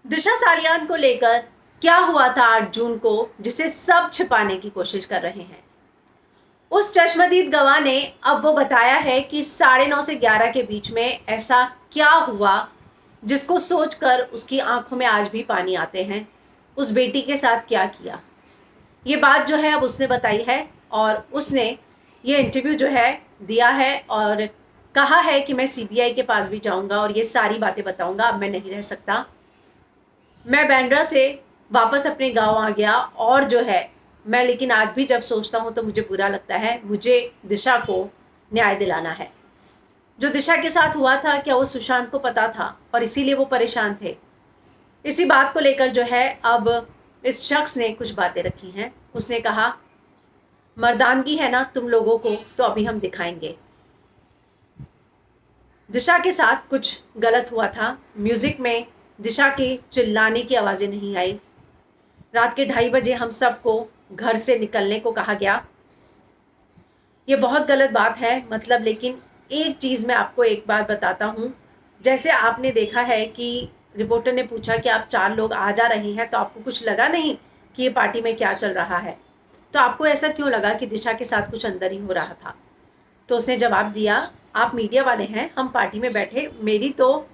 दिशा सालियान को लेकर क्या हुआ था 8 जून को, जिसे सब छिपाने की कोशिश कर रहे हैं। उस चश्मदीद गवाह ने अब वो बताया है कि 9:30 से 11 के बीच में ऐसा क्या हुआ जिसको सोचकर उसकी आंखों में आज भी पानी आते हैं। उस बेटी के साथ क्या किया, ये बात जो है अब उसने बताई है। और उसने ये इंटरव्यू जो है दिया है और कहा है कि मैं सीबीआई के पास भी जाऊंगा और ये सारी बातें बताऊंगा, अब मैं नहीं रह सकता। मैं बांद्रा से वापस अपने गांव आ गया और जो है मैं, लेकिन आज भी जब सोचता हूँ तो मुझे बुरा लगता है। मुझे दिशा को न्याय दिलाना है। जो दिशा के साथ हुआ था, क्या वो सुशांत को पता था और इसीलिए वो परेशान थे? इसी बात को लेकर जो है अब इस शख्स ने कुछ बातें रखी हैं। उसने कहा, मर्दानगी है ना तुम लोगों को, तो अभी हम दिखाएंगे। दिशा के साथ कुछ गलत हुआ था। म्यूजिक में दिशा के चिल्लाने की आवाज़ें नहीं आई। रात के 2:30 बजे हम सबको घर से निकलने को कहा गया। ये बहुत गलत बात है, मतलब। लेकिन एक चीज़ मैं आपको एक बार बताता हूँ। जैसे आपने देखा है कि रिपोर्टर ने पूछा कि आप 4 लोग आ जा रहे हैं, तो आपको कुछ लगा नहीं कि ये पार्टी में क्या चल रहा है? तो आपको ऐसा क्यों लगा कि दिशा के साथ कुछ अंदर ही हो रहा था? तो उसने जवाब दिया, आप मीडिया वाले हैं, हम पार्टी में बैठे, मेरी तो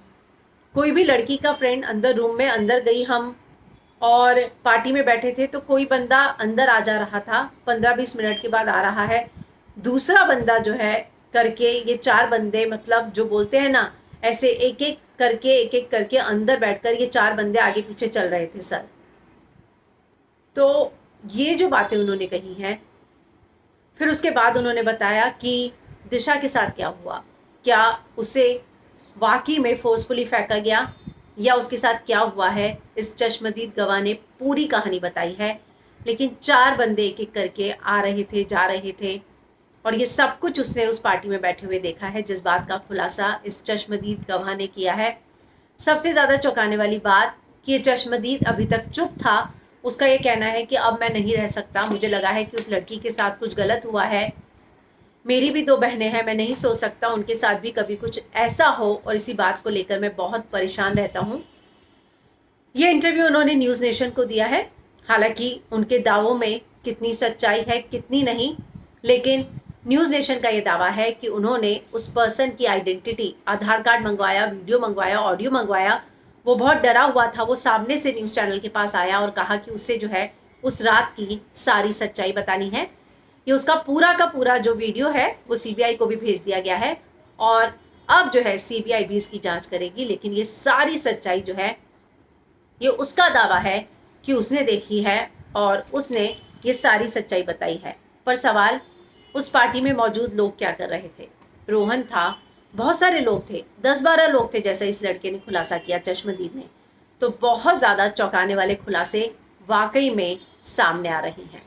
कोई भी लड़की का फ्रेंड अंदर रूम में अंदर गई, हम और पार्टी में बैठे थे, तो कोई बंदा अंदर आ जा रहा था, 15-20 मिनट के बाद आ रहा है दूसरा बंदा जो है करके। ये 4 बंदे, मतलब जो बोलते हैं ना, ऐसे एक एक करके अंदर बैठकर ये 4 बंदे आगे पीछे चल रहे थे सर। तो ये जो बातें उन्होंने कही हैं, फिर उसके बाद उन्होंने बताया कि दिशा के साथ क्या हुआ, क्या उसे वाकई में फोर्सफुली फेंका गया या उसके साथ क्या हुआ है। इस चश्मदीद गवाह ने पूरी कहानी बताई है। लेकिन 4 बंदे एक एक करके आ रहे थे, जा रहे थे, और ये सब कुछ उसने उस पार्टी में बैठे हुए देखा है, जिस बात का खुलासा इस चश्मदीद गवाह ने किया है। सबसे ज़्यादा चौंकाने वाली बात कि ये चश्मदीद अभी तक चुप था। उसका ये कहना है कि अब मैं नहीं रह सकता, मुझे लगा है कि उस लड़की के साथ कुछ गलत हुआ है। मेरी भी 2 बहनें हैं, मैं नहीं सोच सकता उनके साथ भी कभी कुछ ऐसा हो, और इसी बात को लेकर मैं बहुत परेशान रहता हूँ। ये इंटरव्यू उन्होंने न्यूज़ नेशन को दिया है। हालांकि उनके दावों में कितनी सच्चाई है कितनी नहीं, लेकिन न्यूज़ नेशन का ये दावा है कि उन्होंने उस पर्सन की आइडेंटिटी, आधार कार्ड मंगवाया, वीडियो मंगवाया, ऑडियो मंगवाया। वो बहुत डरा हुआ था, वो सामने से न्यूज़ चैनल के पास आया और कहा कि उससे जो है उस रात की सारी सच्चाई बतानी है। ये उसका पूरा का पूरा जो वीडियो है वो सीबीआई को भी भेज दिया गया है और अब जो है सीबीआई भी इसकी जांच करेगी। लेकिन ये सारी सच्चाई जो है, ये उसका दावा है कि उसने देखी है और उसने ये सारी सच्चाई बताई है। पर सवाल, उस पार्टी में मौजूद लोग क्या कर रहे थे? रोहन था, बहुत सारे लोग थे, 10-12 लोग थे, जैसा इस लड़के ने खुलासा किया, चश्मदीद ने। तो बहुत ज़्यादा चौंकाने वाले खुलासे वाकई में सामने आ रहे हैं।